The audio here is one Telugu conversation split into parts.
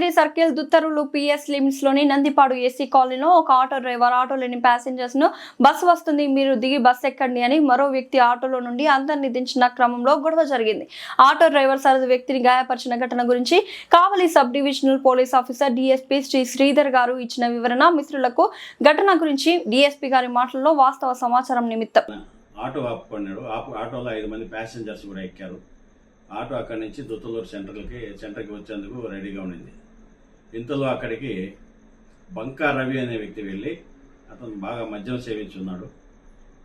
మంగళగిరి సర్కిల్ దుత్తరులు పిఎస్ లిమిట్స్ లోని నందిపాడు ఏసీ కాలనీలో ఒక ఆటో డ్రైవర్ ఆటోలోని ప్యాసింజర్స్ ను బస్సు వస్తుంది, మీరు దిగి బస్సు ఎక్కండి అని మరో వ్యక్తి ఆటోలో నుండి అందరినీ దించిన క్రమంలో గొడవ జరిగింది. ఆటో డ్రైవర్ సరదు వ్యక్తిని గాయపరిచిన ఘటన గురించి Kavali sub divisional police officer DSP Shri Sridhar గారు ఇచ్చిన వివరణ. మిత్రులకు ఘటన గురించి డిఎస్పీ గారి మాటల్లో వాస్తవ సమాచారం నిమిత్తం. ఆటో ఆపుకున్నాడు. ఆటోలో 5 మంది ప్యాసింజర్స్ కూడా ఎక్కారు. ఆటో అక్కడి నుంచి దుత్తలూరు సెంటర్కి వచ్చేందుకు రెడీగా ఉండింది. ఇంతలో అక్కడికి బంకా రవి అనే వ్యక్తి వెళ్ళి అతను బాగా మద్యం సేవించున్నాడు.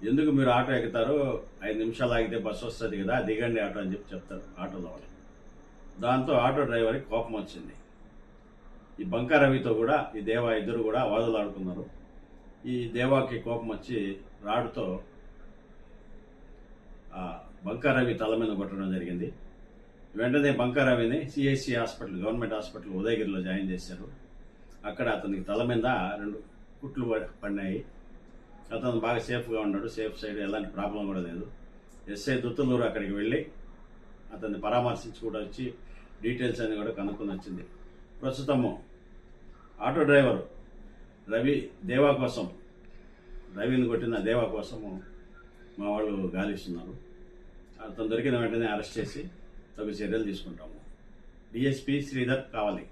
ఎందుకు మీరు ఆటో ఎక్కుతారు, 5 నిమిషాలు ఆగితే బస్సు వస్తుంది కదా, దిగండి ఆటో అని చెప్తారు ఆటోలో వాళ్ళు. దాంతో ఆటో డ్రైవర్కి కోపం వచ్చింది. ఈ బంకా రవితో కూడా ఈ దేవా ఇద్దరు కూడా వాదులాడుకున్నారు. ఈ దేవాకి కోపం వచ్చి రాడుతో బంకా రవి తల మీద కొట్టడం జరిగింది. వెంటనే బంకా రవిని సిఐసి హాస్పిటల్, గవర్నమెంట్ హాస్పిటల్ ఉదయగిరిలో జాయిన్ చేశారు. అక్కడ అతనికి తల మీద 2 కుట్లు పడినాయి. అతను బాగా సేఫ్గా ఉన్నాడు. సేఫ్ సైడ్ ఎలాంటి ప్రాబ్లం కూడా లేదు. ఎస్ఐ దుత్తలూరు అక్కడికి వెళ్ళి అతన్ని పరామర్శించి కూడా వచ్చి డీటెయిల్స్ అన్ని కూడా కనుక్కొని వచ్చింది. ప్రస్తుతము ఆటో డ్రైవర్ రవిని కొట్టిన దేవా కోసము మా వాళ్ళు గాలిస్తున్నారు. అతను దొరికిన వెంటనే అరెస్ట్ చేసి తగు చర్యలు తీసుకుంటాము. డిఎస్పీ శ్రీధర్ కావాలి.